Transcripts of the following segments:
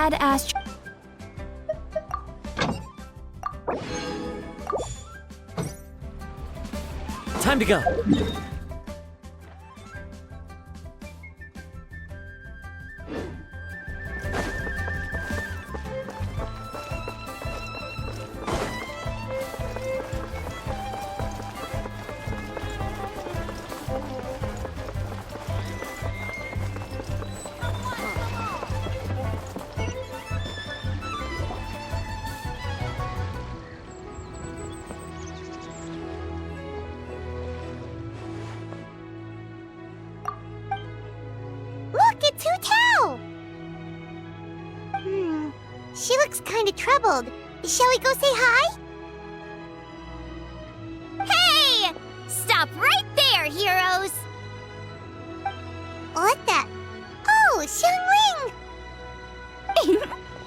badass. Time to go. Look, it's Hu Tao! She looks kinda troubled. Shall we go say hi? Hey! Stop right there, heroes! What the? Oh, Xiangling!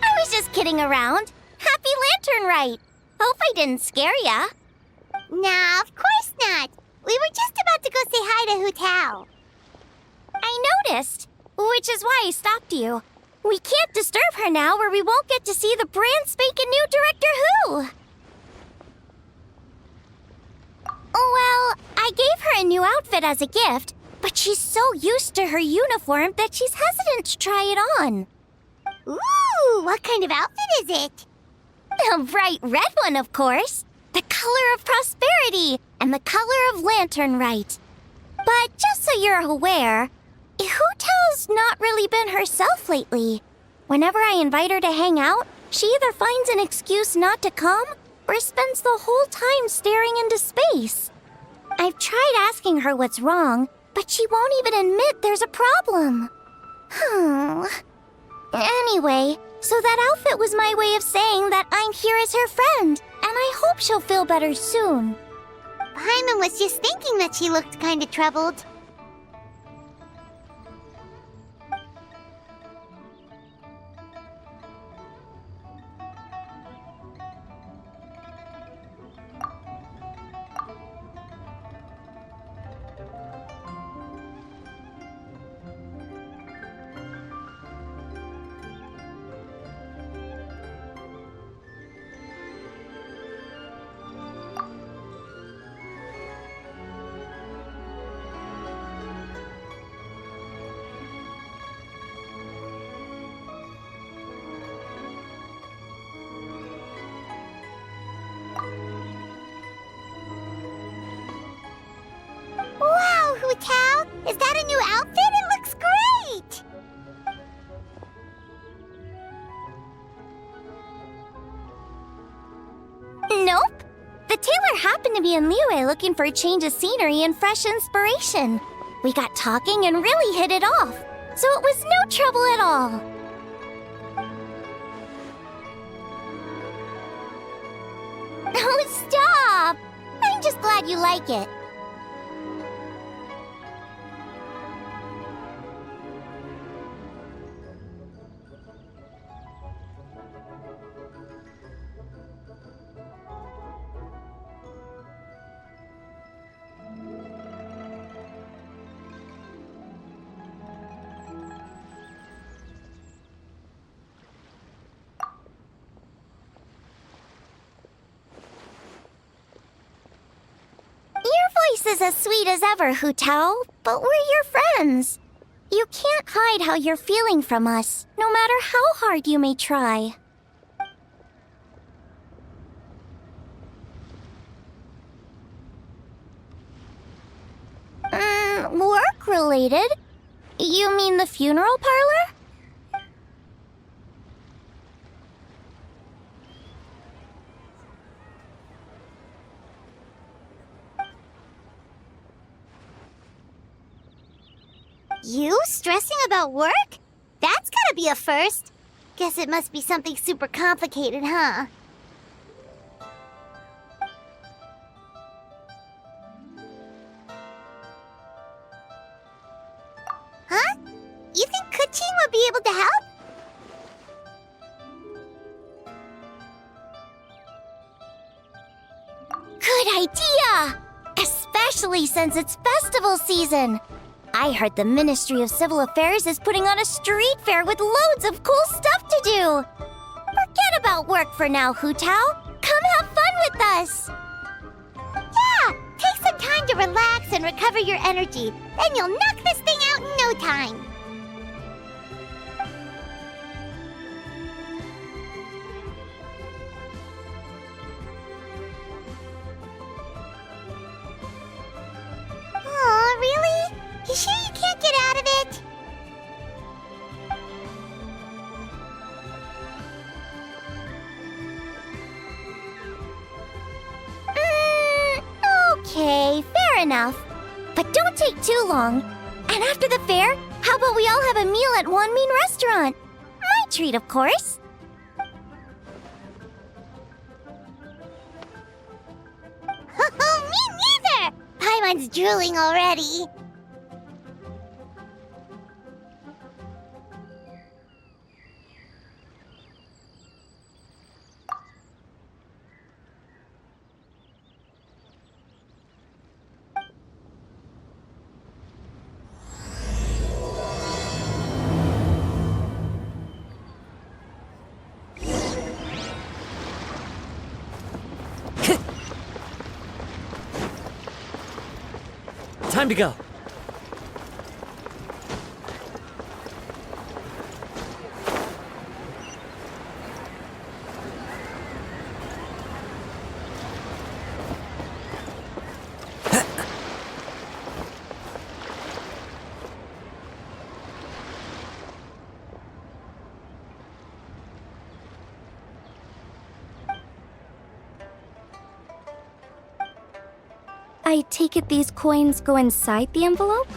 I was just kidding around. Happy Lantern Rite! Hope I didn't scare ya. Nah, of course not. We were just about to go say hi to Hu Tao. I noticed, which is why I stopped you. We can't disturb her now or we won't get to see the brand spanking new Director Who. Well, I gave her a new outfit as a gift, but she's so used to her uniform that she's hesitant to try it on. Ooh, what kind of outfit is it? A bright red one, of course. The color of prosperity and the color of Lantern Rite. But just so you're aware, Hu Tao's not really been herself lately. Whenever I invite her to hang out, she either finds an excuse not to come or spends the whole time staring into space. I've tried asking her what's wrong, but she won't even admit there's a problem. Anyway, so that outfit was my way of saying that I'm here as her friend, and I hope she'll feel better soon. Paimon was just thinking that she looked kinda troubled. Wow, Hu Tao! Is that a new outfit? It looks great! Nope. The tailor happened to be in Liyue looking for a change of scenery and fresh inspiration. We got talking and really hit it off, so it was no trouble at all. Oh, stop! I'm just glad you like it. Your voice is as sweet as ever, Hu Tao, but we're your friends. You can't hide how you're feeling from us, no matter how hard you may try. Work-related? You mean the funeral parlor? You stressing about work? That's gotta be a first. Guess it must be something super complicated, huh? Huh? You think Kuching would be able to help? Good idea! Especially since it's festival season. I heard the Ministry of Civil Affairs is putting on a street fair with loads of cool stuff to do. Forget about work for now, Hu Tao. Come have fun with us. Yeah, take some time to relax and recover your energy. Then you'll knock this thing out in no time. Oh, really? You sure you can't get out of it? Okay, fair enough. But don't take too long. And after the fair, how about we all have a meal at Wanmin Restaurant? My treat, of course. Me neither! Paimon's drooling already. Time to go. I take it these coins go inside the envelope?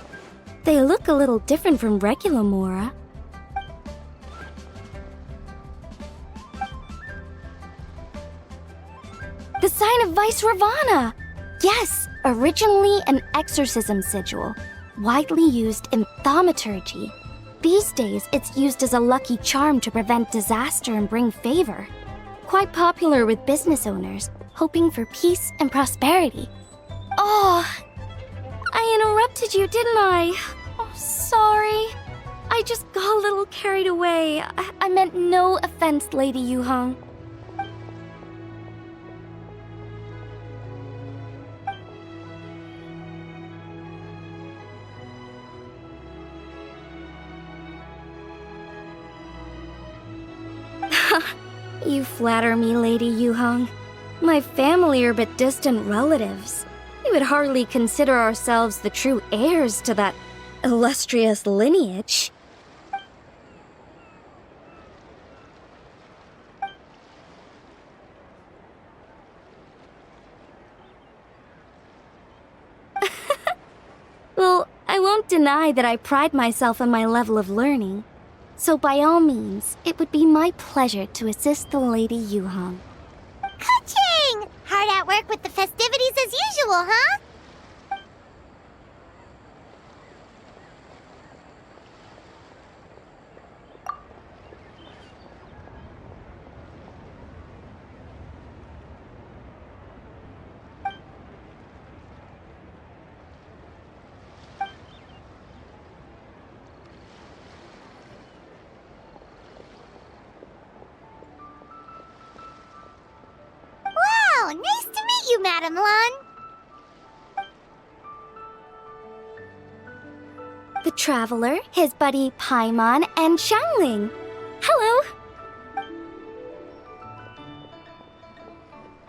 They look a little different from regular Mora. The sign of Vice Ravana! Yes, originally an exorcism sigil, widely used in thaumaturgy. These days, it's used as a lucky charm to prevent disaster and bring favor. Quite popular with business owners, hoping for peace and prosperity. Oh, I interrupted you, didn't I? Oh, sorry. I just got a little carried away. I meant no offense, Lady Yuhong. You flatter me, Lady Yuhong. My family are but distant relatives. We would hardly consider ourselves the true heirs to that illustrious lineage. Well, I won't deny that I pride myself on my level of learning. So by all means, it would be my pleasure to assist the Lady Yuhong. Ka-ching! Hard at work with the festivities as usual, huh? Wow, nice to meet you, Madam Lan. The Traveler, his buddy Paimon, and Xiangling. Hello!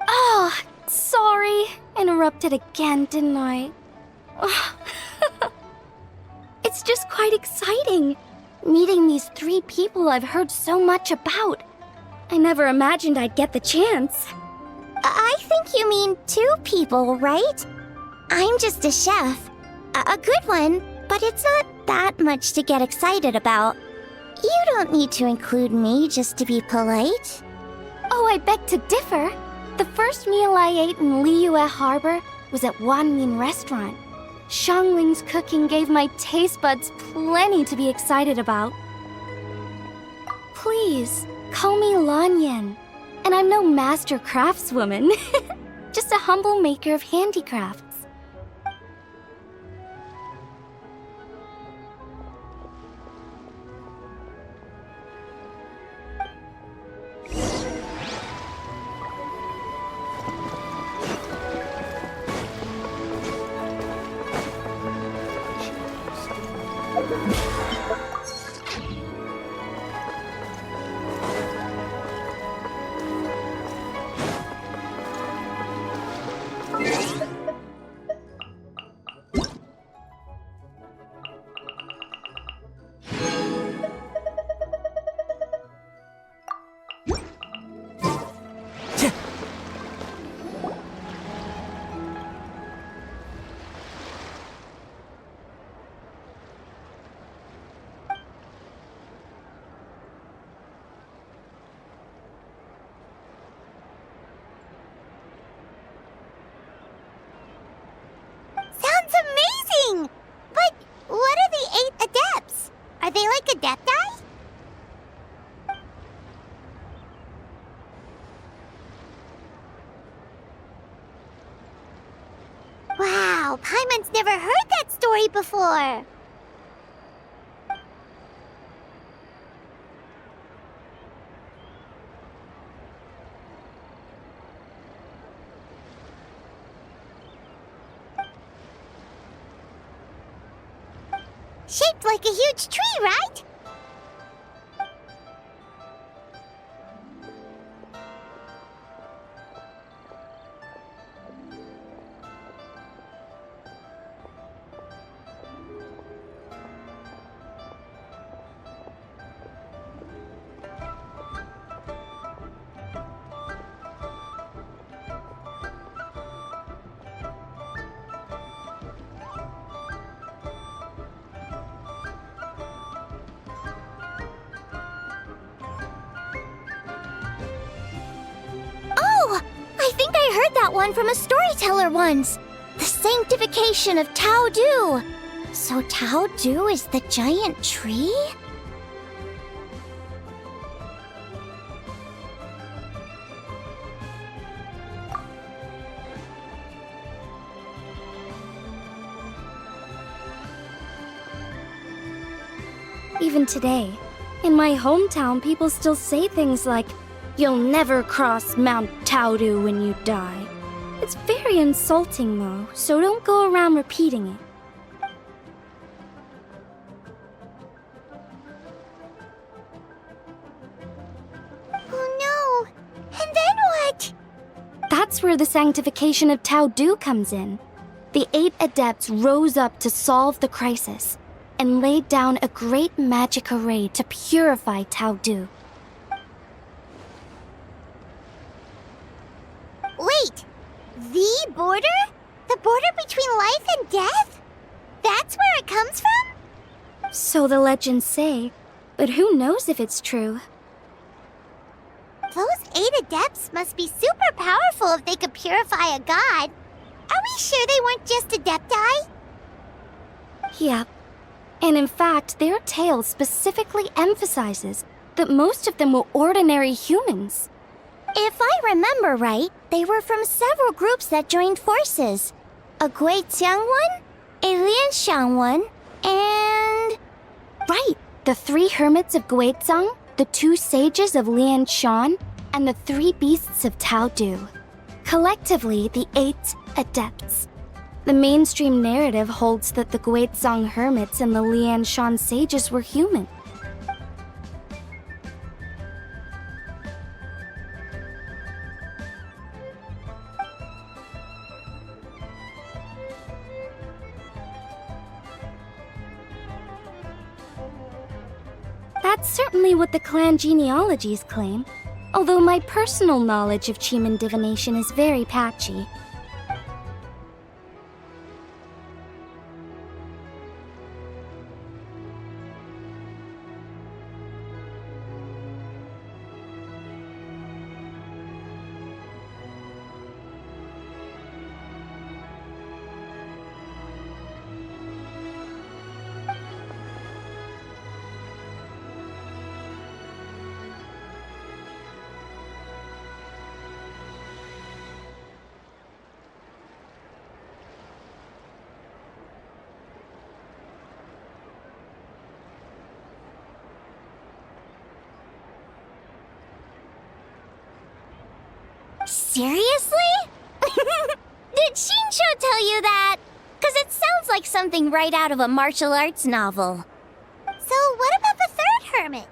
Oh, sorry. Interrupted again, didn't I? Oh. It's just quite exciting. Meeting these 3 people I've heard so much about. I never imagined I'd get the chance. I think you mean 2 people, right? I'm just a chef. A good one, but it's not that much to get excited about. You don't need to include me just to be polite. Oh, I beg to differ. The first meal I ate in Liyue Harbor was at Wanmin Restaurant. Xiangling's cooking gave my taste buds plenty to be excited about. Please, call me Lanyan. And I'm no master craftswoman. Just a humble maker of handicrafts. Wow, Paimon's never heard that story before. Shaped like a huge tree, right? Oh, I think I heard that one from a storyteller once. The sanctification of Tao Du. So Tao Du is the giant tree? Even today, in my hometown, people still say things like, "You'll never cross Mount Taodu when you die." It's very insulting, though, so don't go around repeating it. Oh no! And then what? That's where the sanctification of Taodu comes in. The 8 adepts rose up to solve the crisis and laid down a great magic array to purify Taodu. Wait! The border? The border between life and death? That's where it comes from? So the legends say, but who knows if it's true? Those 8 adepts must be super powerful if they could purify a god. Are we sure they weren't just adepti? Yep. And in fact, their tale specifically emphasizes that most of them were ordinary humans. If I remember right, they were from several groups that joined forces. A Guixiang one, a Lianshan one, and... Right, the 3 hermits of Guizang, the 2 sages of Lianshan, and the 3 beasts of Taodu. Collectively, the 8 adepts. The mainstream narrative holds that the Guizang hermits and the Lianshan sages were human. That's certainly what the clan genealogies claim, although my personal knowledge of Chiman divination is very patchy. Seriously? Did Shinsho tell you that? 'Cause it sounds like something right out of a martial arts novel. So what about the 3rd hermit?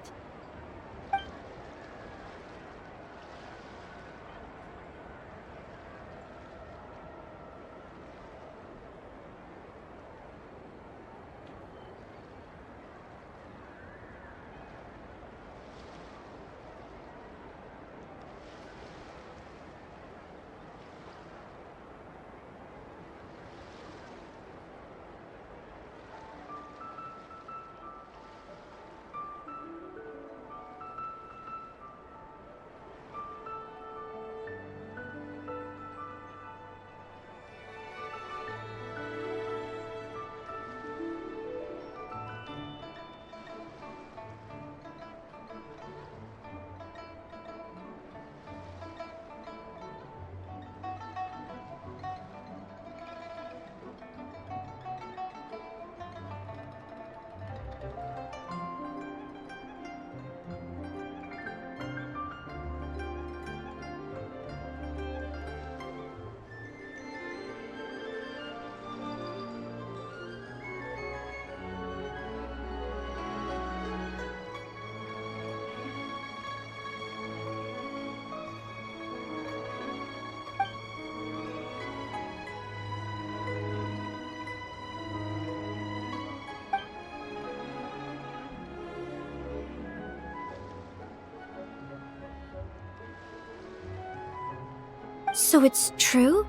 So it's true?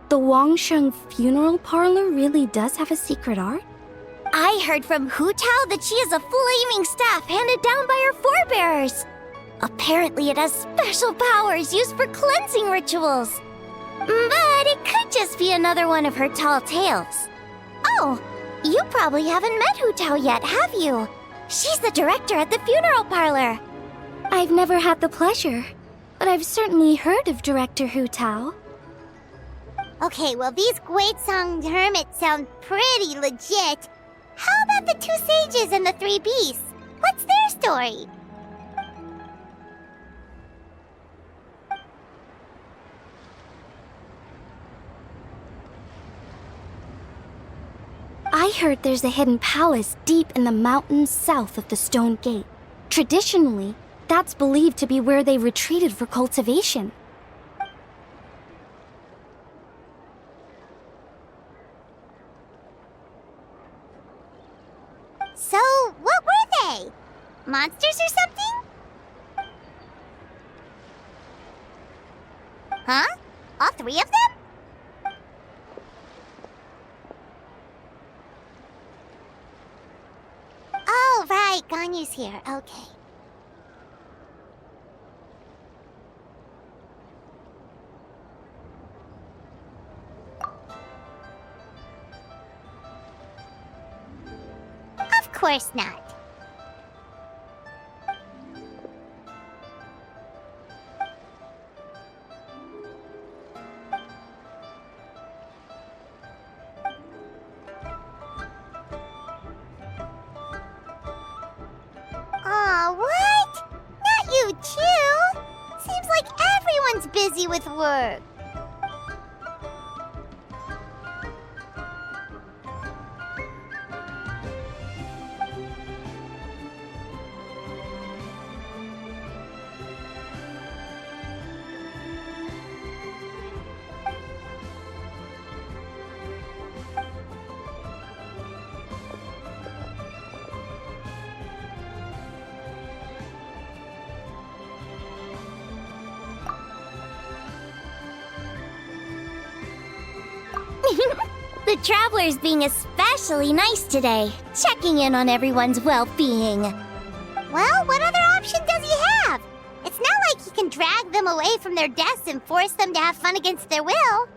The Wangsheng funeral parlor really does have a secret art? I heard from Hu Tao that she has a flaming staff handed down by her forebears. Apparently it has special powers used for cleansing rituals. But it could just be another one of her tall tales. Oh, you probably haven't met Hu Tao yet, have you? She's the director at the funeral parlor. I've never had the pleasure, but I've certainly heard of Director Hu Tao. Okay, well, these Guizhong hermits sound pretty legit. How about the two sages and the three beasts? What's their story? I heard there's a hidden palace deep in the mountains south of the Stone Gate. Traditionally, that's believed to be where they retreated for cultivation. So, what were they? Monsters or something? Huh? All three of them? Oh, right, Ganyu's here. Okay. Of course not. Aw, what? Not you too? Seems like everyone's busy with work. The traveler's being especially nice today, checking in on everyone's well-being. Well, what other option does he have? It's not like he can drag them away from their desks and force them to have fun against their will.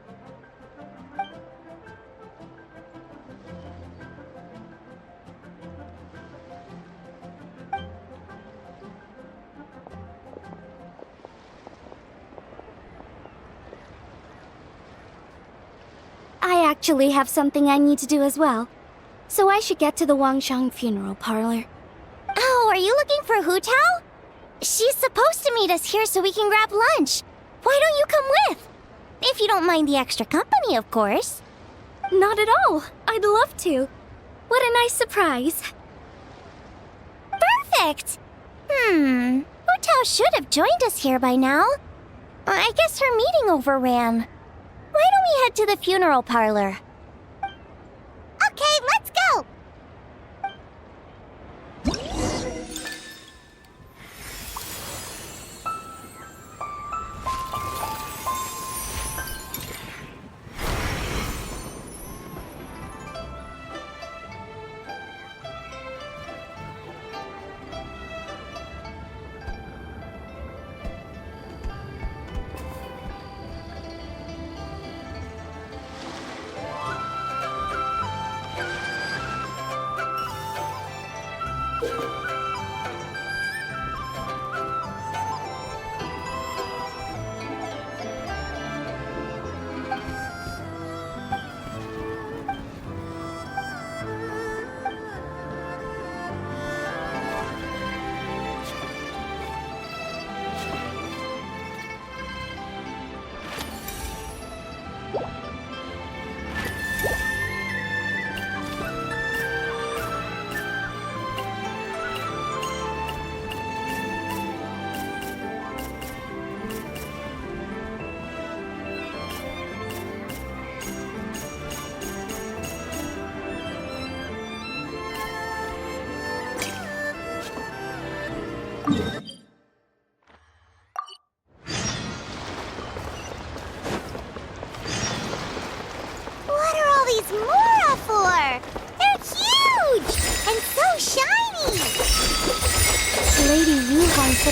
I actually have something I need to do as well, so I should get to the Wangsheng funeral parlor. Oh, are you looking for Hu Tao? She's supposed to meet us here so we can grab lunch. Why don't you come with? If you don't mind the extra company, of course. Not at all. I'd love to. What a nice surprise. Perfect! Hu Tao should have joined us here by now. I guess her meeting overran. Why don't we head to the funeral parlor? Okay, let's go!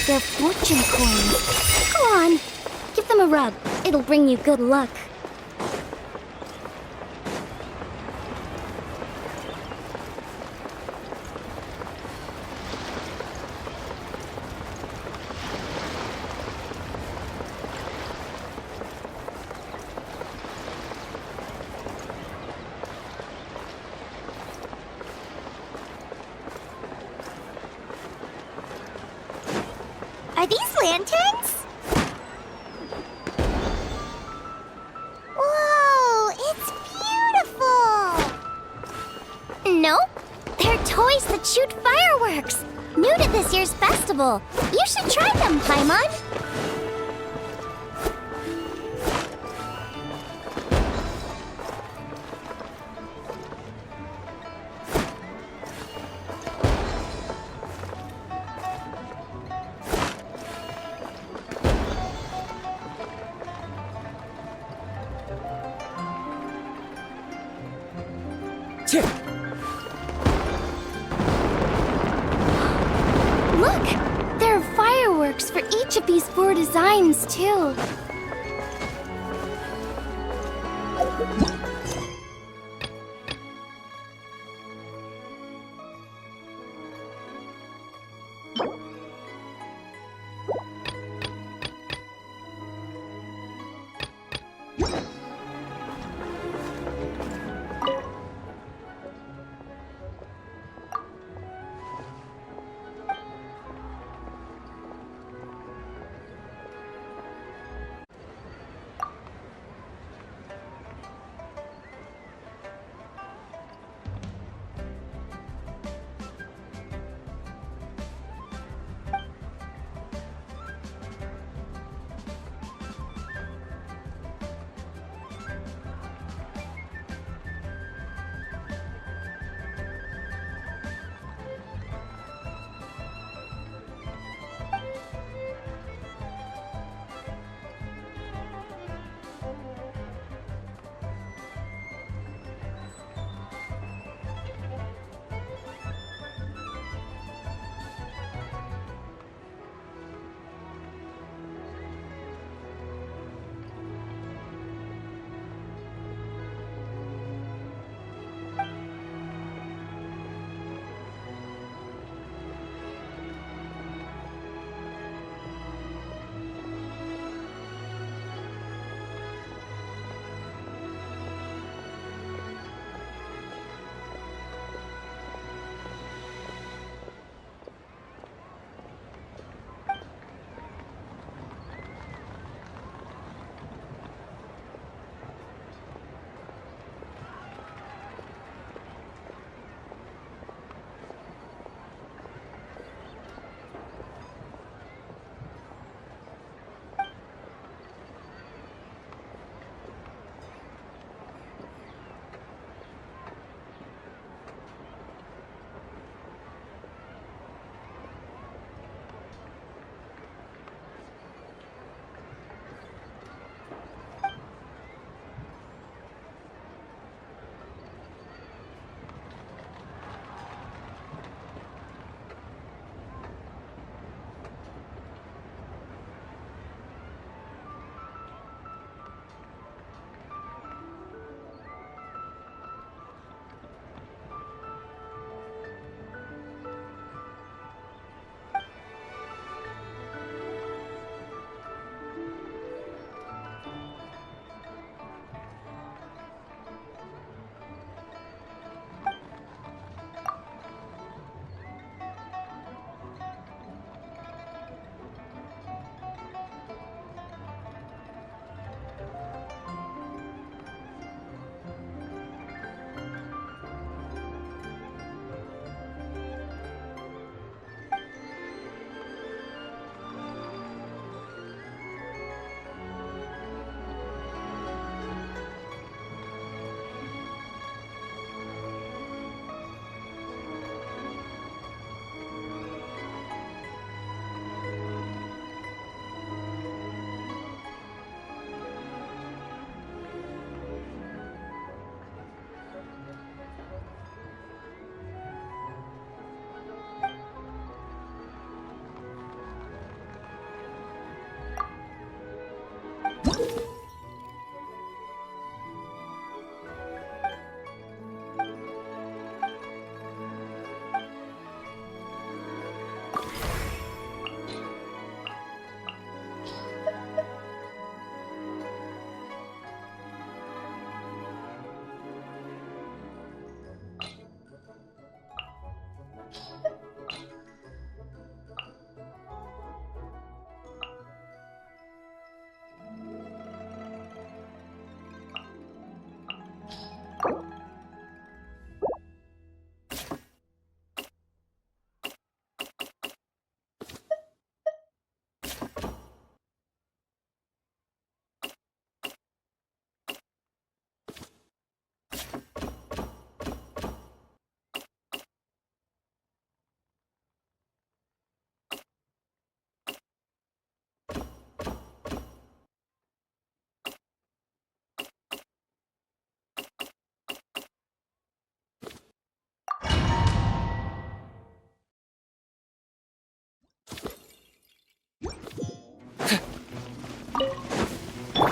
they're fortune coins. Go on, give them a rub. It'll bring you good luck. Are these lanterns? Whoa, it's beautiful! Nope, they're toys that shoot fireworks. New to this year's festival. You should try them, Paimon. Look! There are fireworks for each of these 4 designs, too.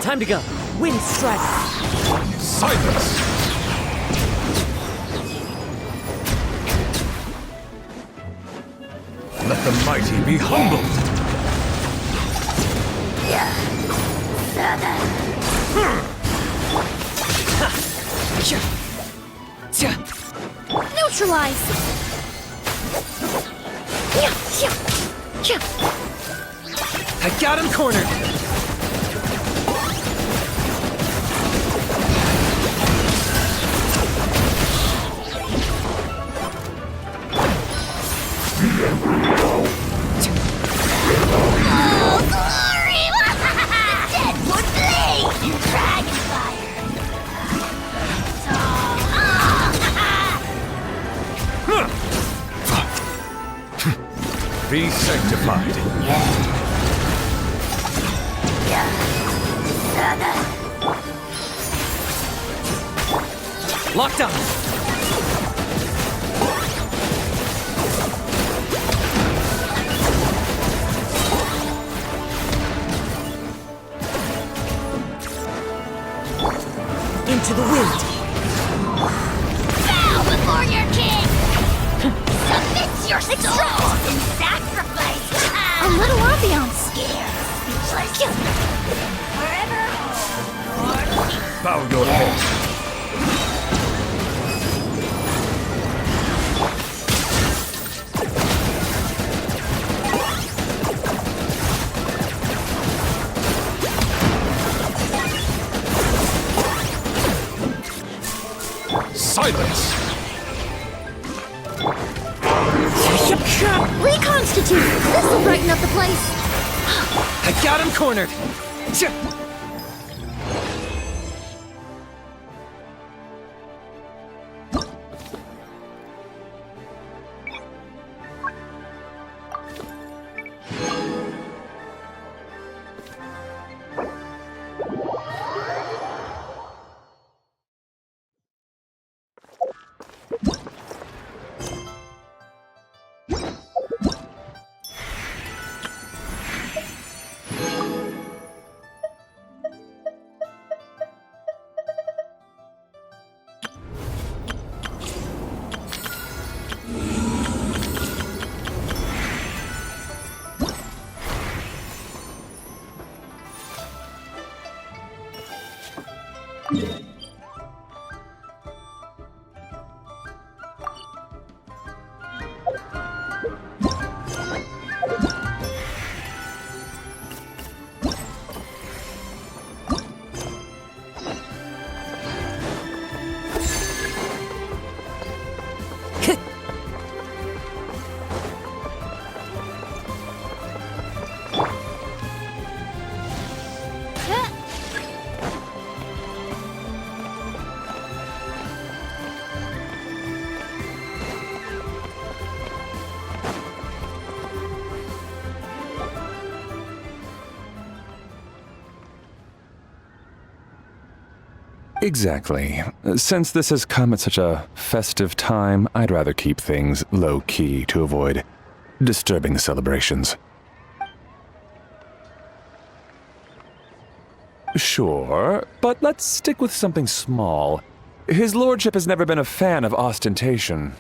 Time to go. Wind Strider. Silence! Let the mighty be humbled! Neutralize! I got him cornered. Oh, glory! The dead would bleed in dragonfire. Be sanctified. Locked on. Into the wind. Bow before your king! Submit your soul in sacrifice! A little ambiance. Scared, speechless. Forever hold Bow your head. Silence! Reconstitute! This'll brighten up the place! I got him cornered. Exactly. Since this has come at such a festive time, I'd rather keep things low-key to avoid disturbing the celebrations. Sure, but let's stick with something small. His lordship has never been a fan of ostentation.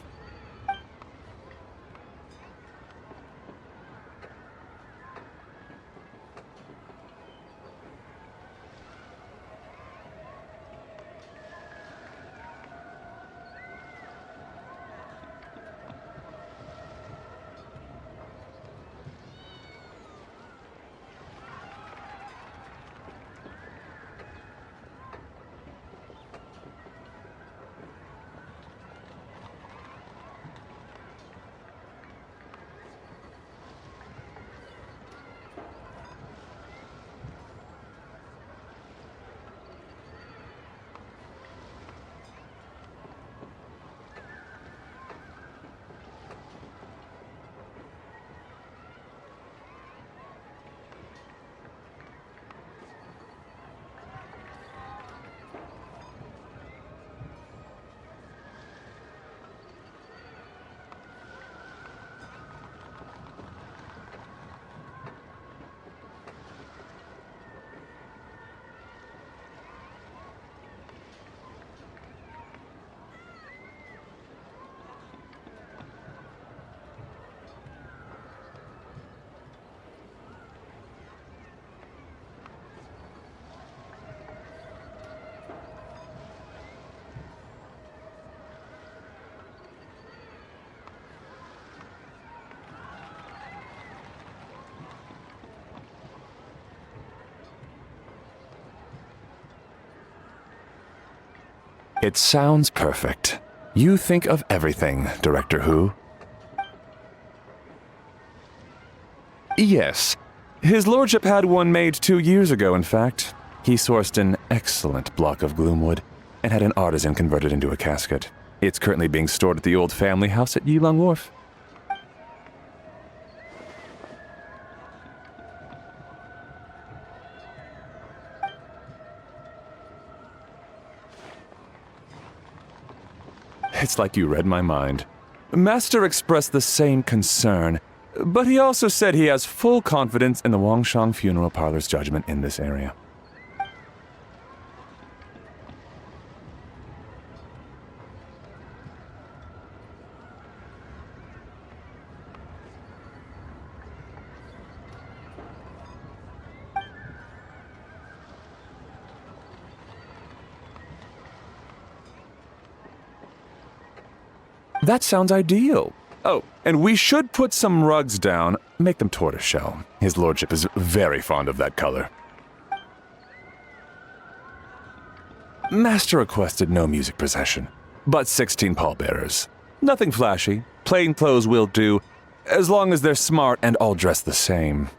It sounds perfect. You think of everything, Director Who. Yes. His lordship had one made 2 years ago, in fact. He sourced an excellent block of gloomwood and had an artisan convert it into a casket. It's currently being stored at the old family house at Yilong Wharf. It's like you read my mind. Master expressed the same concern, but he also said he has full confidence in the Wangshang Funeral Parlor's judgment in this area. That sounds ideal. Oh, and we should put some rugs down. Make them tortoiseshell. His lordship is very fond of that color. Master requested no music procession, but 16 pallbearers. Nothing flashy. Plain clothes will do, as long as they're smart and all dressed the same.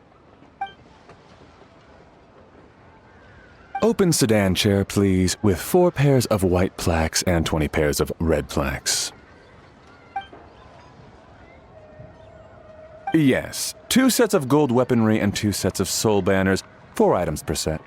Open sedan chair, please, with 4 pairs of white plaques and 20 pairs of red plaques. Yes, 2 sets of gold weaponry and 2 sets of soul banners, 4 items per set.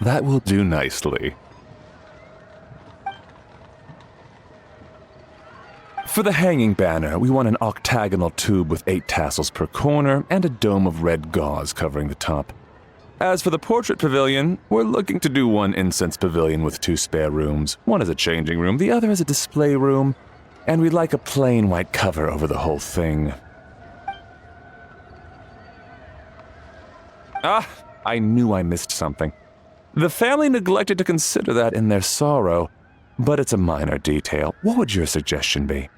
That will do nicely. For the hanging banner, we want an octagonal tube with 8 tassels per corner and a dome of red gauze covering the top. As for the portrait pavilion, we're looking to do 1 incense pavilion with 2 spare rooms. One is a changing room, the other is a display room, and we'd like a plain white cover over the whole thing. Ah, I knew I missed something. The family neglected to consider that in their sorrow, but it's a minor detail. What would your suggestion be?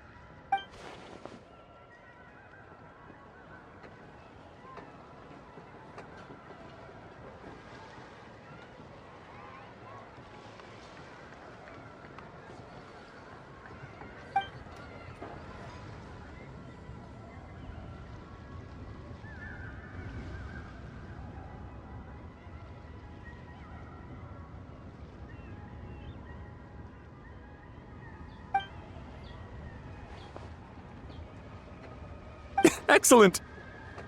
Excellent!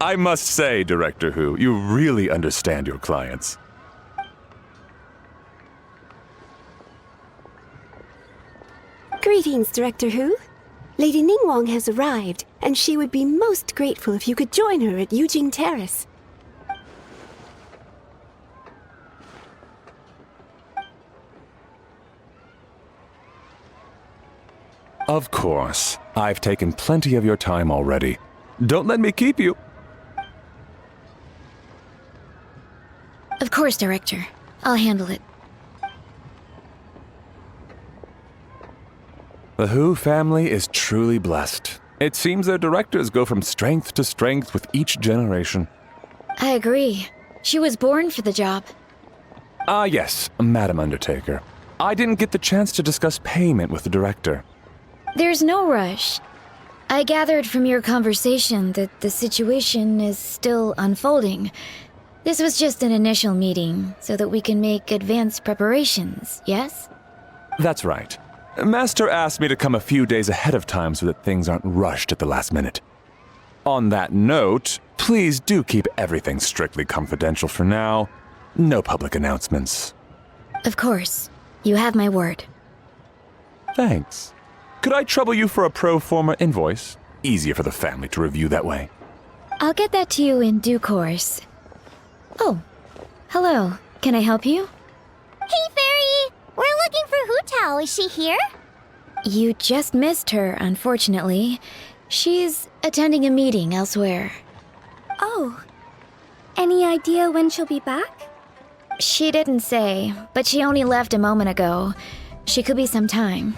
I must say, Director Who, you really understand your clients. Greetings, Director Who. Lady Ningguang has arrived, and she would be most grateful if you could join her at Yujing Terrace. Of course. I've taken plenty of your time already. Don't let me keep you. Of course, Director. I'll handle it. The Who family is truly blessed. It seems their directors go from strength to strength with each generation. I agree. She was born for the job. Ah, yes, Madam Undertaker. I didn't get the chance to discuss payment with the director. There's no rush. I gathered from your conversation that the situation is still unfolding. This was just an initial meeting, so that we can make advanced preparations, yes? That's right. Master asked me to come a few days ahead of time so that things aren't rushed at the last minute. On that note, please do keep everything strictly confidential for now. No public announcements. Of course. You have my word. Thanks. Could I trouble you for a pro forma invoice? Easier for the family to review that way. I'll get that to you in due course. Oh, hello. Can I help you? Hey, Fairy! We're looking for Hu Tao. Is she here? You just missed her, unfortunately. She's attending a meeting elsewhere. Oh. Any idea when she'll be back? She didn't say, but she only left a moment ago. She could be some time.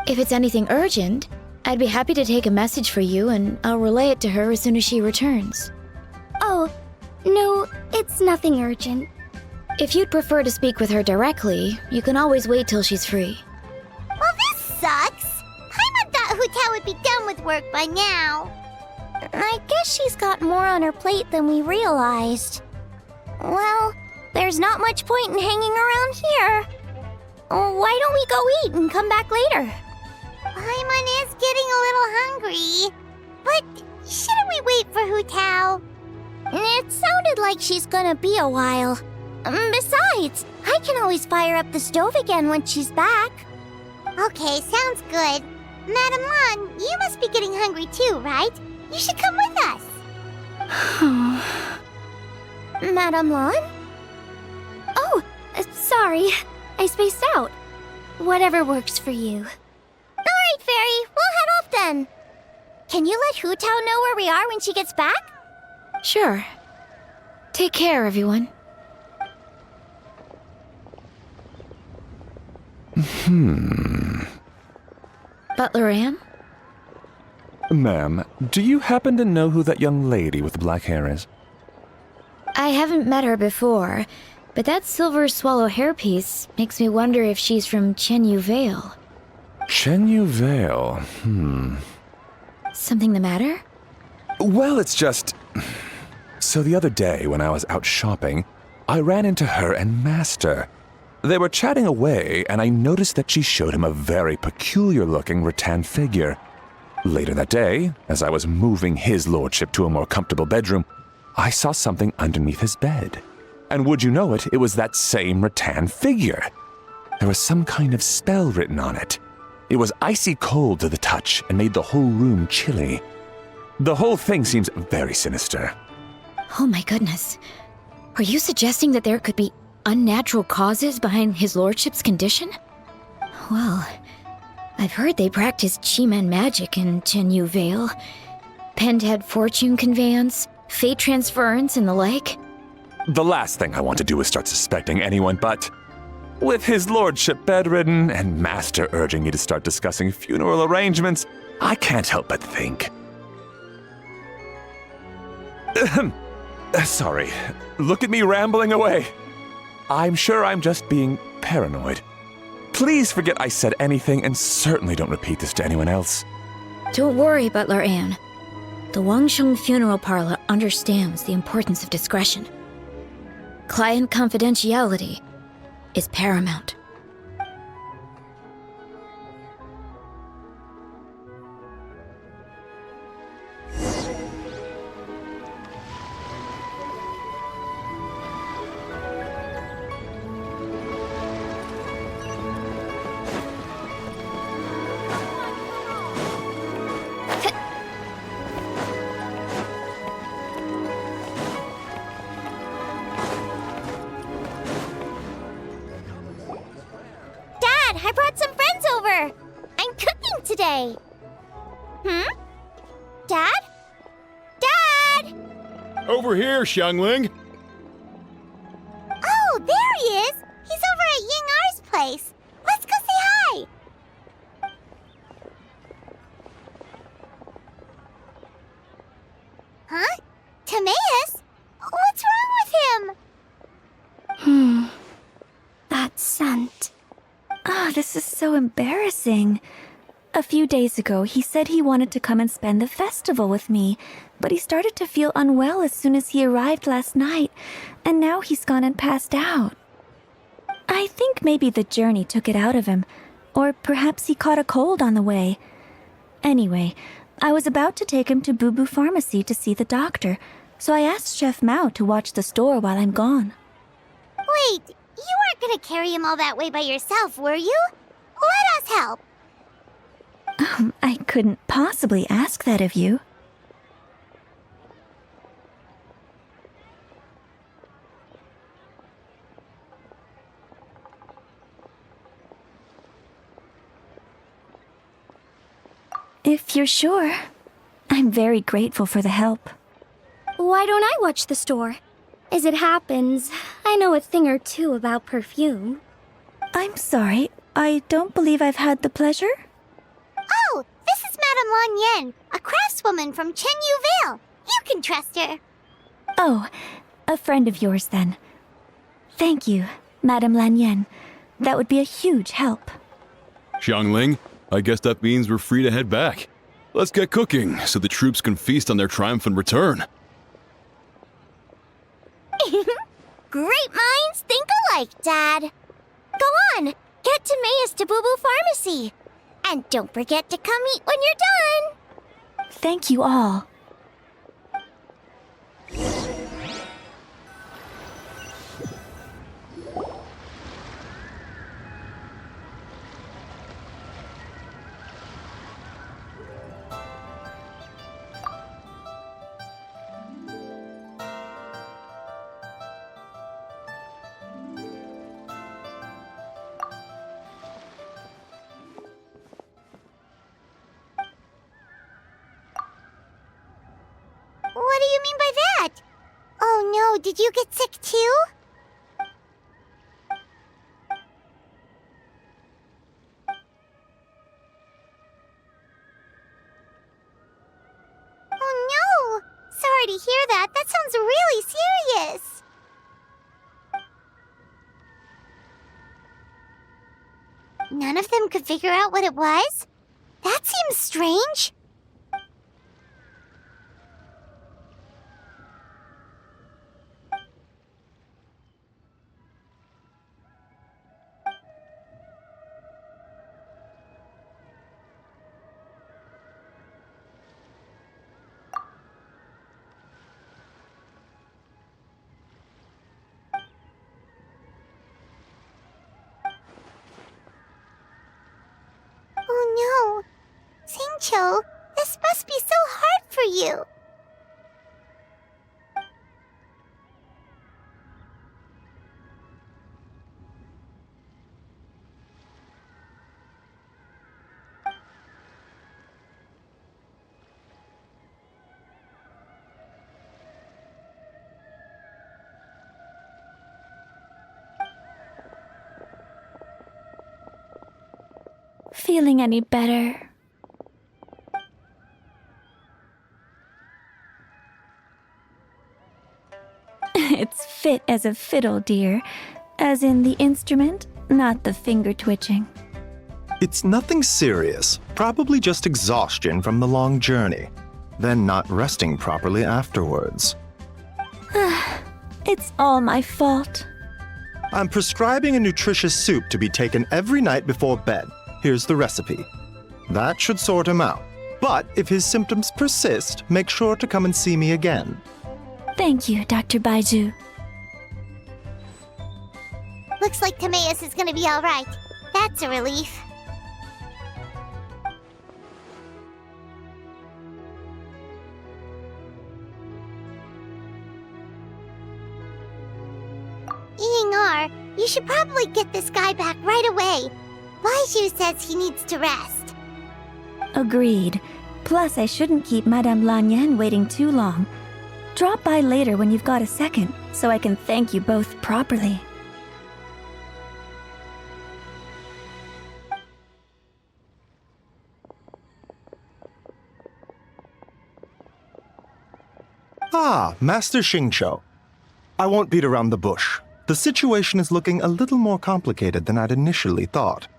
If it's anything urgent, I'd be happy to take a message for you, and I'll relay it to her as soon as she returns. Oh, no, it's nothing urgent. If you'd prefer to speak with her directly, you can always wait till she's free. Well, this sucks. Paimon thought Hu would be done with work by now. I guess she's got more on her plate than we realized. Well, there's not much point in hanging around here. Why don't we go eat and come back later? Paimon is getting a little hungry. But shouldn't we wait for Hu Tao? It sounded like she's gonna be a while. Besides, I can always fire up the stove again when she's back. Okay, sounds good. Madam Lan, you must be getting hungry too, right? You should come with us. Madam Lan? Oh, sorry. I spaced out. Whatever works for you. Alright, Fairy, we'll head off then. Can you let Hu Tao know where we are when she gets back? Sure. Take care, everyone. Butler Anne? Ma'am, do you happen to know who that young lady with the black hair is? I haven't met her before, but that silver swallow hairpiece makes me wonder if she's from Chenyu Vale. Chenyu Vale, Something the matter? Well, it's just... So the other day, when I was out shopping, I ran into her and Master. They were chatting away, and I noticed that she showed him a very peculiar-looking rattan figure. Later that day, as I was moving his lordship to a more comfortable bedroom, I saw something underneath his bed. And would you know it, it was that same rattan figure. There was some kind of spell written on it. It was icy cold to the touch and made the whole room chilly. The whole thing seems very sinister. Oh my goodness. Are you suggesting that there could be unnatural causes behind his lordship's condition? Well, I've heard they practice Chi-Man magic in Chenyu Vale. Pentad fortune conveyance, fate transference, and the like. The last thing I want to do is start suspecting anyone, but... with his lordship bedridden and Master urging me to start discussing funeral arrangements, I can't help but think. Sorry. Look at me rambling away. I'm sure I'm just being paranoid. Please forget I said anything, and certainly don't repeat this to anyone else. Don't worry, Butler Anne. The Wangsheng Funeral Parlor understands the importance of discretion. Client confidentiality is paramount. I brought some friends over. I'm cooking today. Dad? Dad? Over here, Xiangling. Oh, there he is. He's over at Ying R's place. Let's go say hi. Huh? Timaeus? What's wrong with him? That scent. This is so embarrassing. A few days ago, he said he wanted to come and spend the festival with me, but he started to feel unwell as soon as he arrived last night, and now he's gone and passed out. I think maybe the journey took it out of him, or perhaps he caught a cold on the way. Anyway, I was about to take him to Boo Boo Pharmacy to see the doctor, so I asked Chef Mao to watch the store while I'm gone. Wait, you weren't gonna carry him all that way by yourself, were you? Let us help. I couldn't possibly ask that of you. If you're sure, I'm very grateful for the help. Why don't I watch the store? As it happens, I know a thing or two about perfume. I'm sorry, I don't believe I've had the pleasure. Oh, this is Madame Lan Yen, a craftswoman from Chenyu Vale. You can trust her. Oh, a friend of yours then. Thank you, Madame Lan Yen. That would be a huge help. Xiangling, I guess that means we're free to head back. Let's get cooking so the troops can feast on their triumphant return. Great minds think alike, Dad. Go on, get to May's Tabubu Pharmacy. And don't forget to come eat when you're done. Thank you all. What do you mean by that? Oh no, did you get sick too? Oh no! Sorry to hear that. That sounds really serious. None of them could figure out what it was? That seems strange. Oh no! Singcho, this must be so hard for you! Feeling any better? It's fit as a fiddle, dear. As in the instrument, not the finger twitching. It's nothing serious, probably just exhaustion from the long journey, then not resting properly afterwards. It's all my fault. I'm prescribing a nutritious soup to be taken every night before bed. Here's the recipe. That should sort him out. But if his symptoms persist, make sure to come and see me again. Thank you, Dr. Baiju. Looks like Timaeus is gonna be alright. That's a relief. Ying-ar, you should probably get this guy back right away. Baiju says he needs to rest. Agreed. Plus, I shouldn't keep Madame Lan Yen waiting too long. Drop by later when you've got a second, so I can thank you both properly. Ah, Master Xingqiu. I won't beat around the bush. The situation is looking a little more complicated than I'd initially thought.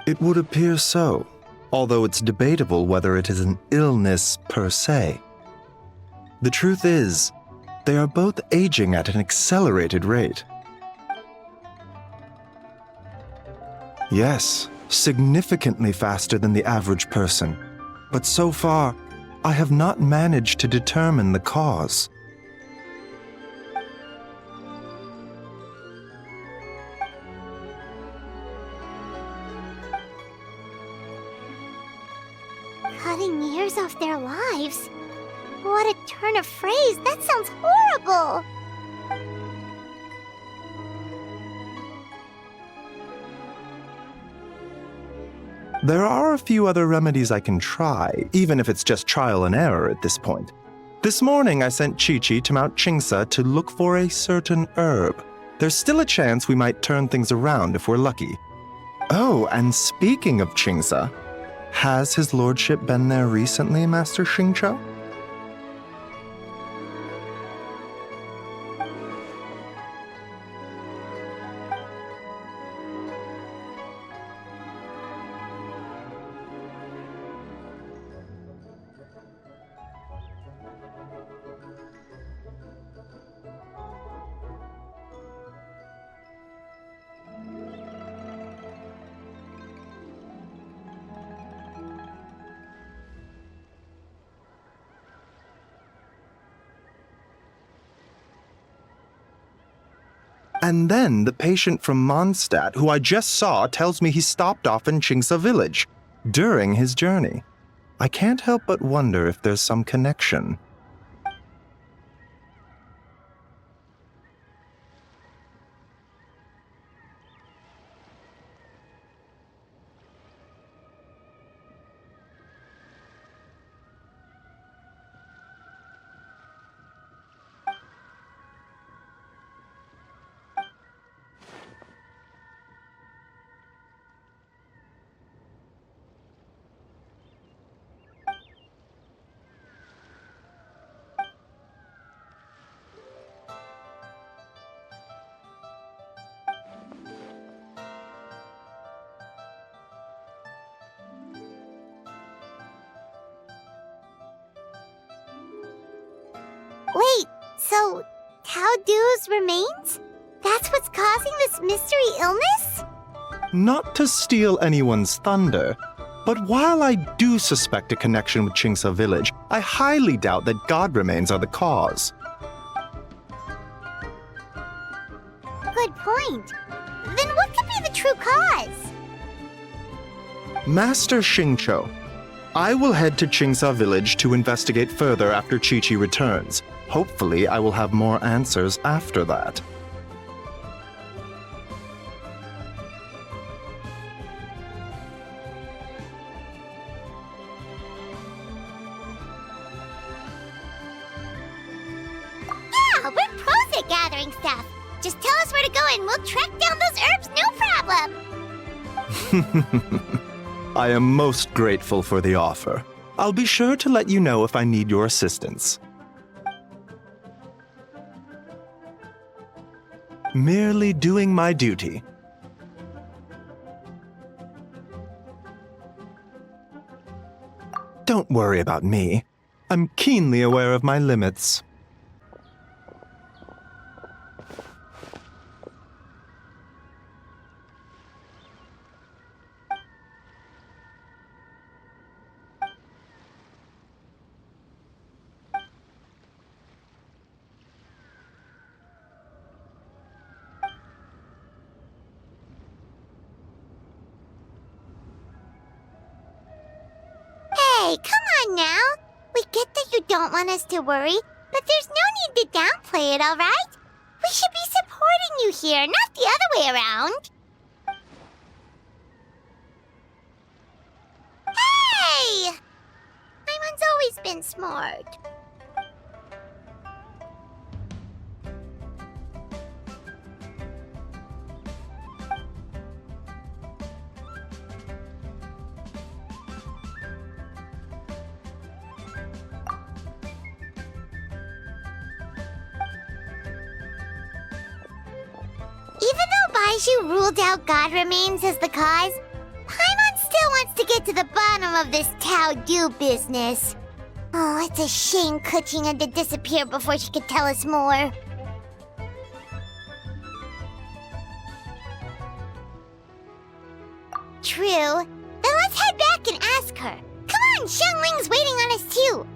It would appear so, although it's debatable whether it is an illness per se. The truth is, They are both aging at an accelerated rate. Yes, significantly faster than the average person. But so far, I have not managed to determine the cause. Cutting years off their lives? What a turn of phrase! That sounds horrible! There are a few other remedies I can try, even if it's just trial and error at this point. This morning I sent Chi-Chi to Mount Chingsa to look for a certain herb. There's still a chance we might turn things around if we're lucky. Oh, and speaking of Chingsa, has his lordship been there recently, Master Xingqiu? And then the patient from Mondstadt, who I just saw, tells me he stopped off in Chingsa village during his journey. I can't help but wonder if there's some connection. Wait, so Tao Du's remains? That's what's causing this mystery illness? Not to steal anyone's thunder, but while I do suspect a connection with Chingsa village, I highly doubt that god remains are the cause. Good point. Then what could be the true cause? Master Xingqiu, I will head to Chingsa village to investigate further after Chi-Chi returns. Hopefully, I will have more answers after that. Yeah, we're pros at gathering stuff. Just tell us where to go and we'll track down those herbs, no problem. I am most grateful for the offer. I'll be sure to let you know if I need your assistance. Merely doing my duty. Don't worry about me. I'm keenly aware of my limits. Hey, come on now. We get that you don't want us to worry, but there's no need to downplay it, all right? We should be supporting you here, not the other way around. Hey! Paimon's always been smart. Even though Baizhu ruled out God remains as the cause, Paimon still wants to get to the bottom of this Tao Du business. Oh, it's a shame Kuching had to disappear before she could tell us more. True. Then let's head back and ask her. Come on, Xiangling's waiting on us too.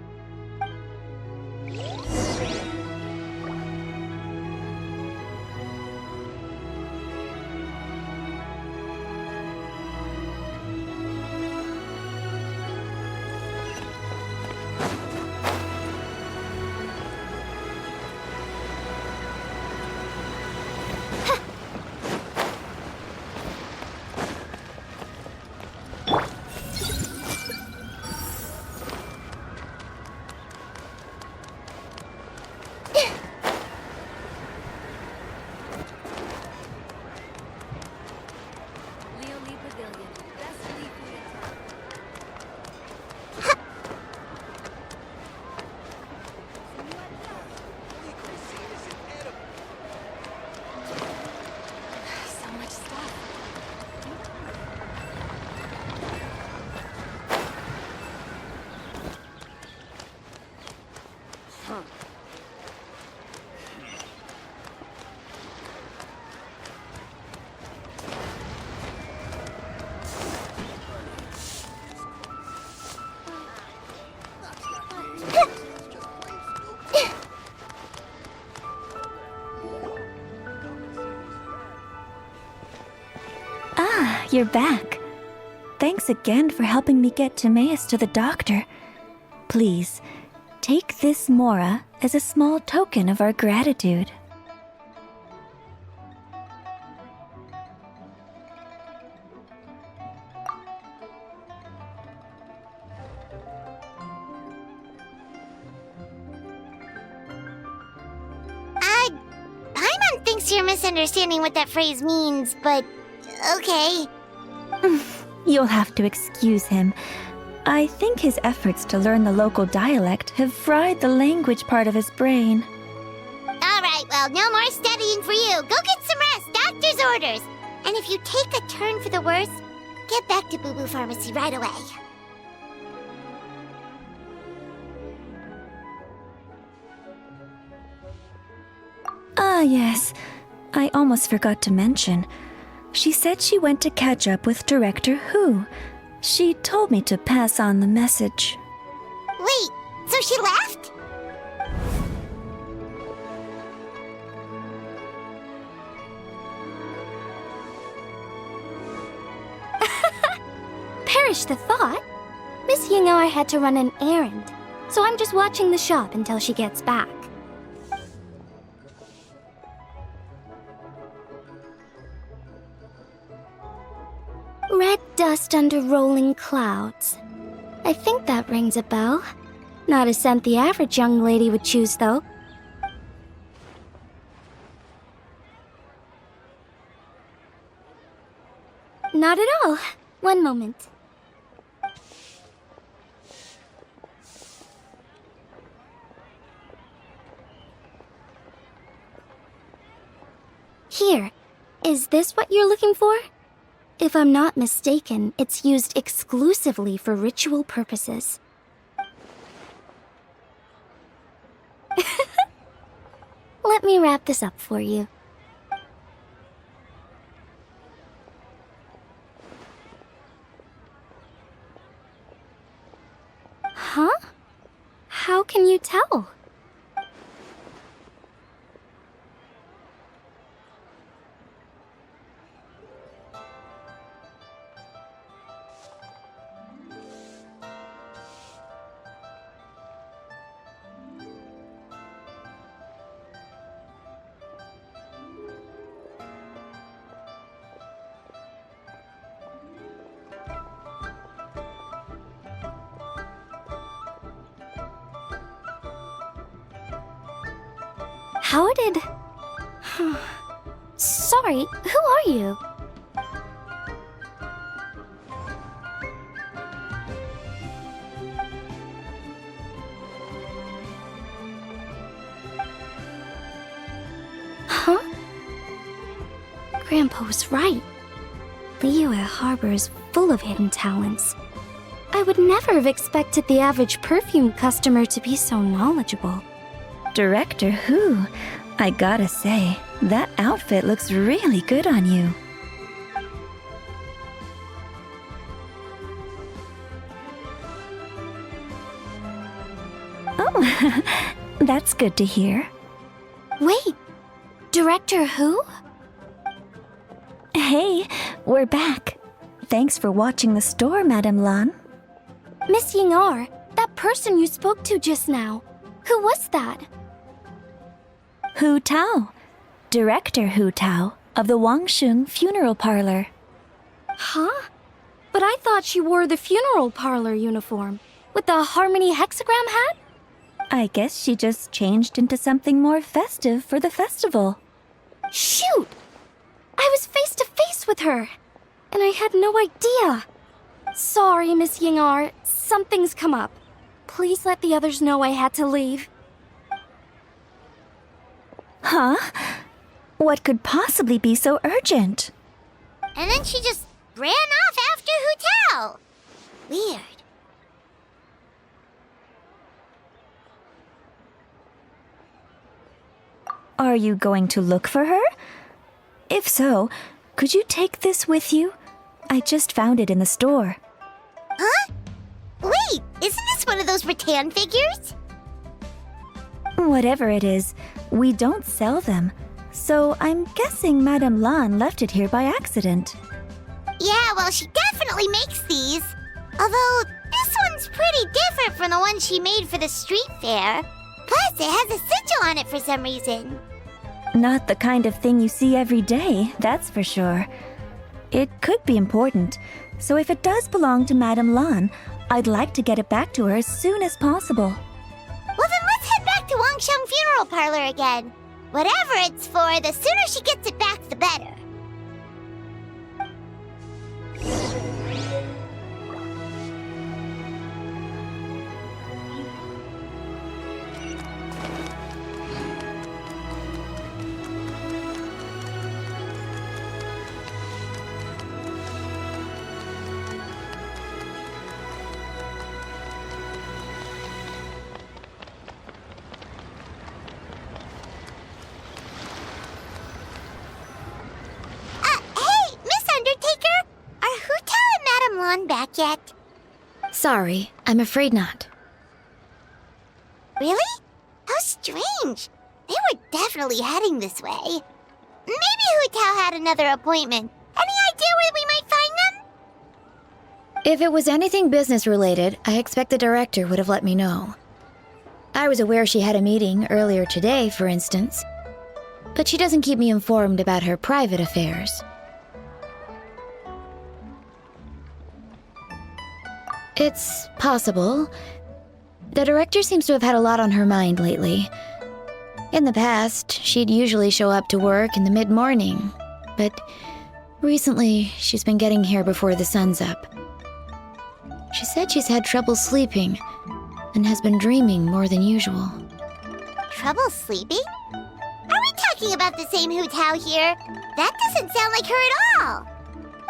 You're back. Thanks again for helping me get Timaeus to the doctor. Please, take this Mora as a small token of our gratitude. Paimon thinks you're misunderstanding what that phrase means, but okay. You'll have to excuse him. I think his efforts to learn the local dialect have fried the language part of his brain. Alright, well, no more studying for you. Go get some rest, doctor's orders. And if you take a turn for the worse, get back to Boo Boo Pharmacy right away. Ah, yes. I almost forgot to mention. She said she went to catch up with Director Hu. She told me to pass on the message. Wait, so she left? Perish the thought. Miss Ying'er had to run an errand, so I'm just watching the shop until she gets back. Red dust under rolling clouds. I think that rings a bell. Not a scent the average young lady would choose, though. Not at all. One moment. Here. Is this what you're looking for? If I'm not mistaken, it's used exclusively for ritual purposes. Let me wrap this up for you. Huh? How can you tell? How did... Sorry, who are you? Huh? Grandpa was right. Liyue Harbor is full of hidden talents. I I would never have expected the average perfume customer to be so knowledgeable. Director Who? I gotta say, that outfit looks really good on you. Oh, that's good to hear. Wait, Director Who? Hey, we're back. Thanks for watching the store, Madame Lan. Miss Ying-ar, that person you spoke to just now. Who was that? Hu Tao, Director Hu Tao of the Wangsheng Funeral Parlor. Huh? But I thought she wore the funeral parlor uniform with the Harmony hexagram hat? I guess she just changed into something more festive for the festival. Shoot! I was face to face with her, and I had no idea. Sorry, Miss Ying-ar, something's come up. Please let the others know I had to leave. Huh? What could possibly be so urgent? And then she just ran off after Hu Tao. Weird. Are you going to look for her? If so, could you take this with you? I just found it in the store. Huh? Wait, isn't this one of those rattan figures? Whatever it is, we don't sell them. So I'm guessing Madame Lan left it here by accident. Yeah, well, she definitely makes these. Although, this one's pretty different from the one she made for the street fair. Plus, it has a sigil on it for some reason. Not the kind of thing you see every day, that's for sure. It could be important, so if it does belong to Madame Lan, I'd like to get it back to her as soon as possible. Well, then let's head back to Wangsheng Funeral Parlor again. Whatever it's for, the sooner she gets it back, the better. Back yet? Sorry, I'm afraid not. Really? How strange. They were definitely heading this way. Maybe Hu Tao had another appointment. Any idea where we might find them? If it was anything business related, I expect the director would have let me know. I was aware she had a meeting earlier today, for instance, but she doesn't keep me informed about her private affairs. It's possible. The director seems to have had a lot on her mind lately. In the past, she'd usually show up to work in the mid-morning, but recently she's been getting here before the sun's up. She said she's had trouble sleeping and has been dreaming more than usual. Trouble sleeping? Are we talking about the same Hu Tao here? That doesn't sound like her at all.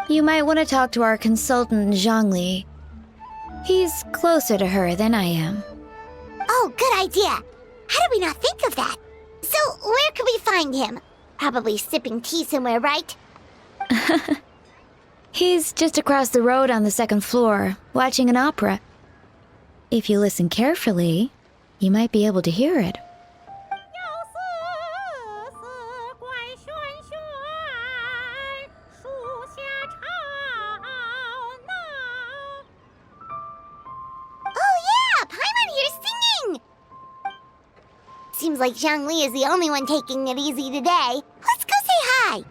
You might want to talk to our consultant, Zhangli. He's closer to her than I am. Oh, good idea. How did we not think of that? So, where could we find him? Probably sipping tea somewhere, right? He's just across the road on the second floor, watching an opera. If you listen carefully, you might be able to hear it. Seems like Zhangli is the only one taking it easy today. Let's go say hi.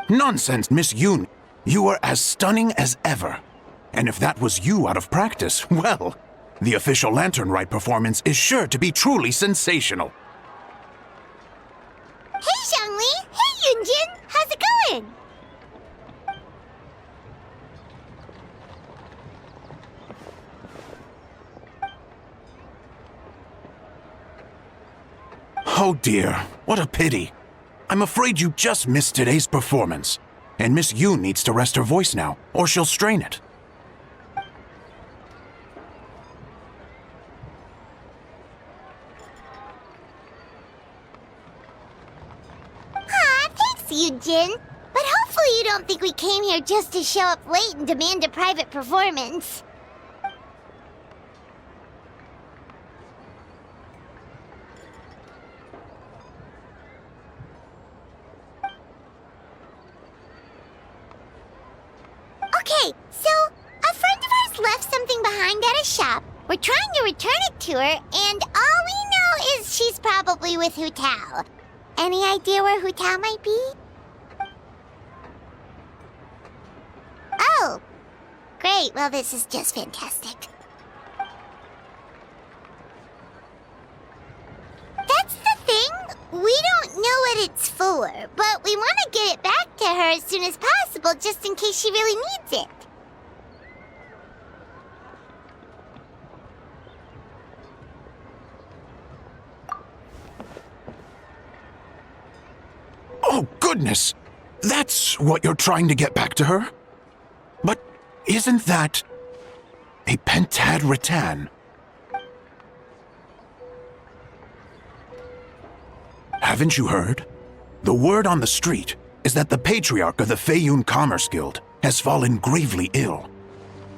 Nonsense, Miss Yoon. You are as stunning as ever. And if that was you out of practice, well, the official Lantern Rite performance is sure to be truly sensational. Hey, Zhongli! Hey, Yunjin! How's it going? Oh dear, what a pity. I'm afraid you just missed today's performance. And Miss Yoon needs to rest her voice now, or she'll strain it. Aw, thanks, Yunjin. But hopefully you don't think we came here just to show up late and demand a private performance. Okay, so a friend of ours left something behind at a shop. We're trying to return it to her, and all we know is she's probably with Hu Tao. Any idea where Hu Tao might be? Oh, great. Well, this is just fantastic. That's the thing. We don't know what it's for, but we want to get it back to her as soon as possible just in case she really needs it. Oh, goodness! That's what you're trying to get back to her? But isn't that a pentad rattan? Haven't you heard? The word on the street is that the patriarch of the Feiyun Commerce Guild has fallen gravely ill.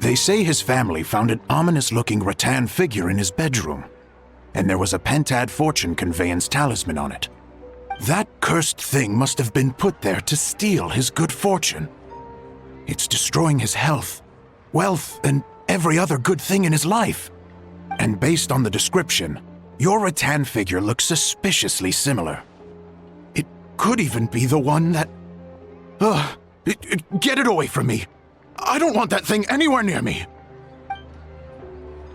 They say his family found an ominous-looking rattan figure in his bedroom, and there was a pentad fortune conveyance talisman on it. That cursed thing must have been put there to steal his good fortune. It's destroying his health, wealth, and every other good thing in his life. And based on the description, your rattan figure looks suspiciously similar. It could even be the one that... Get it away from me! I don't want that thing anywhere near me!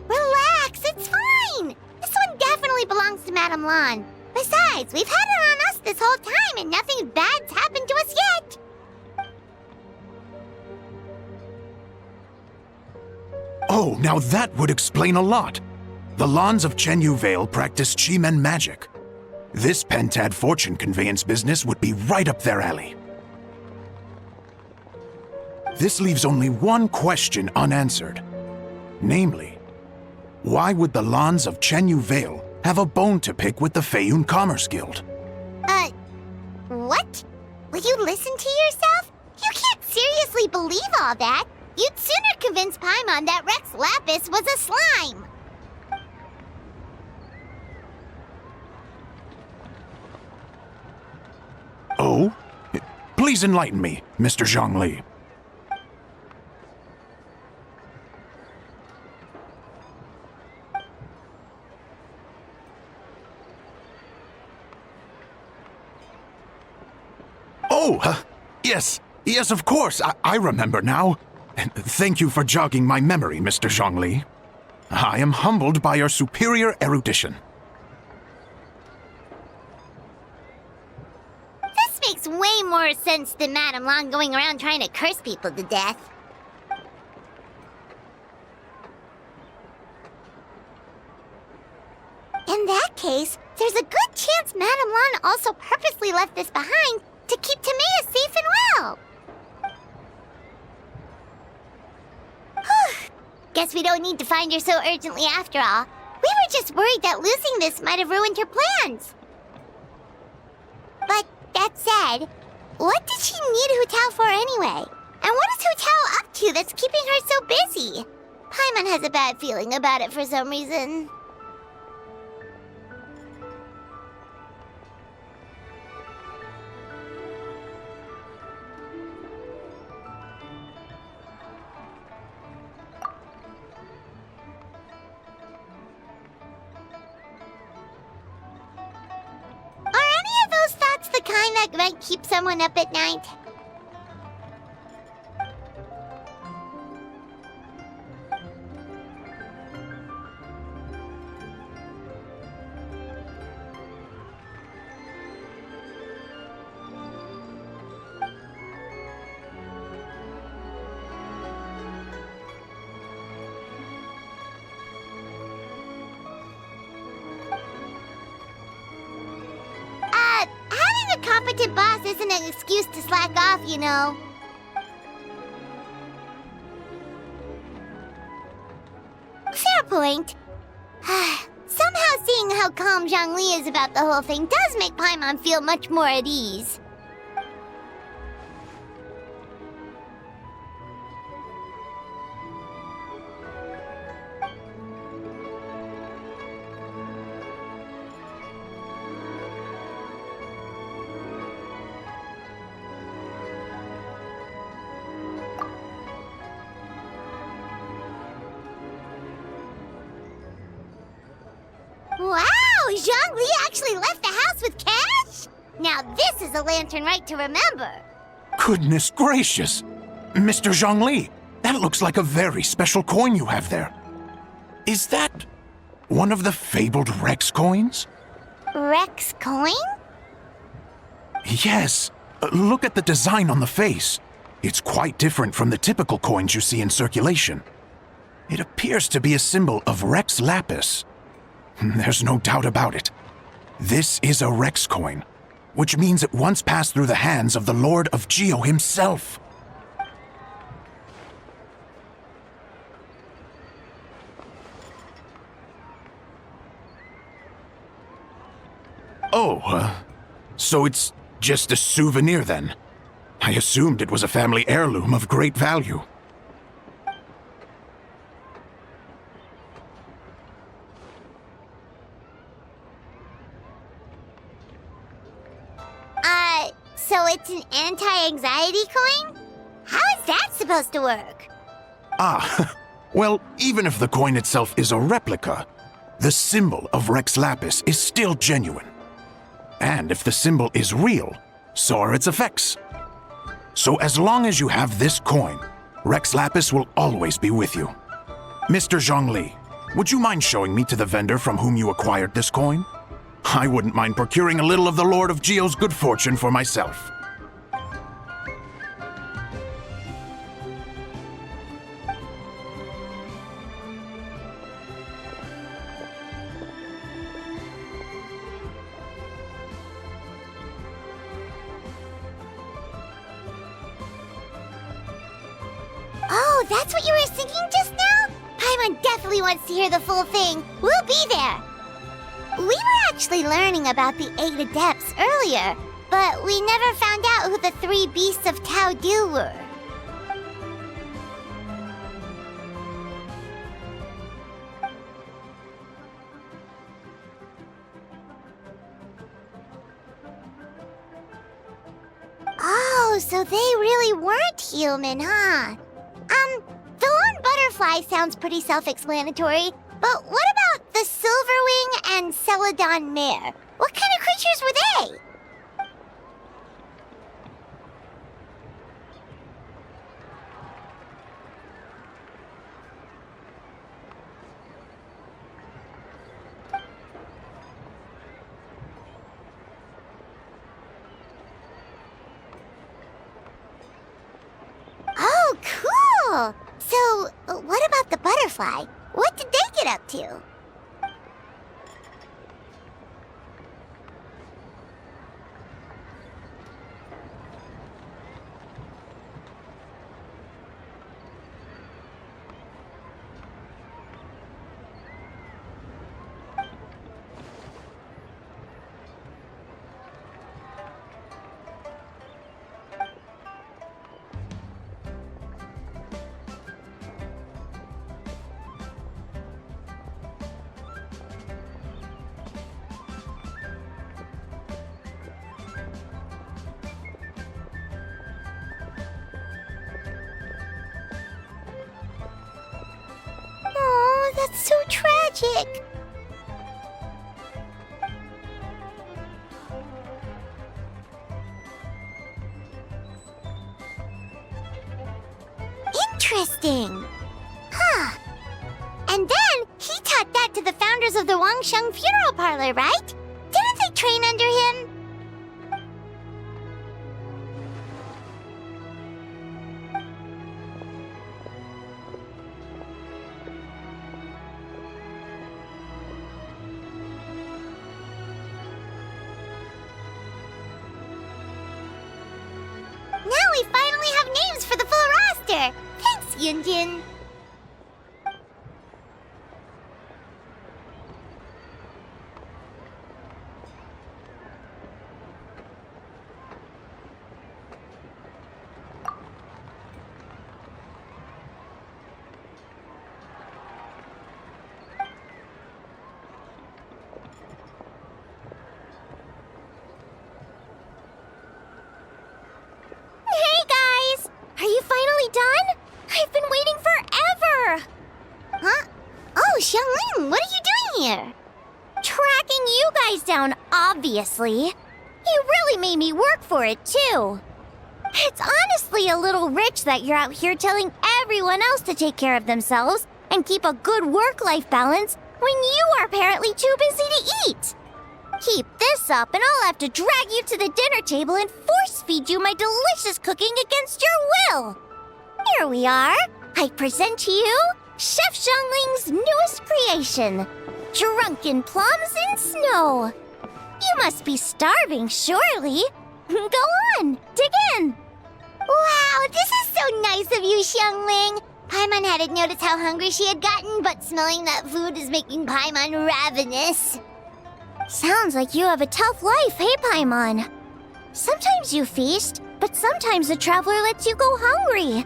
Relax, it's fine. This one definitely belongs to Madame Lan. Besides, we've had it on us this whole time and nothing bad's happened to us yet. Oh, now that would explain a lot. The Lans of Chenyu Vale practice Chi-Men magic. This pentad fortune conveyance business would be right up their alley. This leaves only one question unanswered. Namely, why would the Lans of Chenyu Vale have a bone to pick with the Feiyun Commerce Guild? What? Will you listen to yourself? You can't seriously believe all that. You'd sooner convince Paimon that Rex Lapis was a slime. Oh? Please enlighten me, Mr. Zhongli. Oh, yes, of course. I remember now. Thank you for jogging my memory, Mr. Zhongli. I am humbled by your superior erudition. This makes way more sense than Madame Lan going around trying to curse people to death. In that case, there's a good chance Madame Lan also purposely left this behind to keep Tamea safe and well. Guess we don't need to find her so urgently after all. We were just worried that losing this might have ruined her plans. But that said, what did she need Hu Tao for anyway? And what is Hu Tao up to that's keeping her so busy? Paimon has a bad feeling about it for some reason. Are any of those thoughts the kind that might keep someone up at night? talented boss isn't an excuse to slack off, you know. Fair point. Somehow seeing how calm Zhongli is about the whole thing does make Paimon feel much more at ease. Wow! Zhongli actually left the house with cash? Now this is a lantern right to remember. Goodness gracious! Mr. Zhongli, that looks like a very special coin you have there. Is that one of the fabled Rex coins? Rex coin? Yes. Look at the design on the face. It's quite different from the typical coins you see in circulation. It appears to be a symbol of Rex Lapis. There's no doubt about it. This is a Rex coin, which means it once passed through the hands of the Lord of Geo himself. Oh, so it's just a souvenir then? I assumed it was a family heirloom of great value. So it's an anti-anxiety coin? How is that supposed to work? Well, even if the coin itself is a replica, the symbol of Rex Lapis is still genuine. And if the symbol is real, so are its effects. So as long as you have this coin, Rex Lapis will always be with you. Mr. Zhongli, would you mind showing me to the vendor from whom you acquired this coin? I wouldn't mind procuring a little of the Lord of Geo's good fortune for myself. Oh, that's what you were thinking just now? Paimon definitely wants to hear the full thing. We'll be there. We were actually learning about the 8 Adepts earlier, but we never found out who the 3 Beasts of Tao Dil were. Oh, so they really weren't human, huh? The lone butterfly sounds pretty self-explanatory, but what about the Silverwing and Celadon Mare? What kind of creatures were they? Oh, cool! So, what about the butterfly? What did they get up to? Oh, that's so tragic. Interesting. Huh. And then he taught that to the founders of the Wangsheng Funeral Parlor, right? Didn't they train under him? 天天。Hey guys! Are you finally done? I've been waiting forever! Huh? Oh, Xiangling, what are you doing here? Tracking you guys down, obviously. You really made me work for it, too. It's honestly a little rich that you're out here telling everyone else to take care of themselves and keep a good work-life balance when you are apparently too busy to eat. Keep this up and I'll have to drag you to the dinner table and force-feed you my delicious cooking against your will. Here we are. I present to you Chef Xiangling's newest creation, Drunken Plums in Snow. You must be starving, surely. Go on, dig in. Wow, this is so nice of you, Xiangling. Paimon hadn't noticed how hungry she had gotten, but smelling that food is making Paimon ravenous. Sounds like you have a tough life, hey, Paimon? Sometimes you feast, but sometimes the traveler lets you go hungry.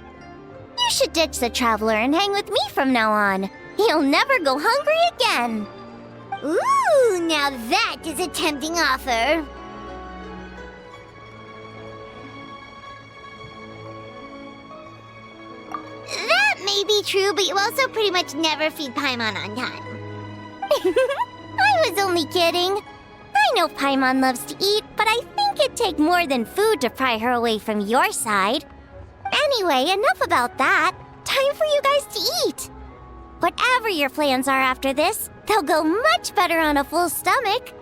You should ditch the traveler and hang with me from now on. You'll never go hungry again. Ooh, now that is a tempting offer. That may be true, but you also pretty much never feed Paimon on time. I was only kidding. I know Paimon loves to eat, but I think it'd take more than food to pry her away from your side. Anyway, enough about that. Time for you guys to eat. Whatever your plans are after this, they'll go much better on a full stomach.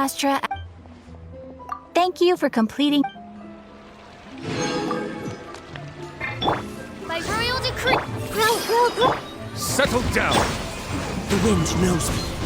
Astra. Thank you for completing. By royal decree. Grow. Settle down! The wind knows me.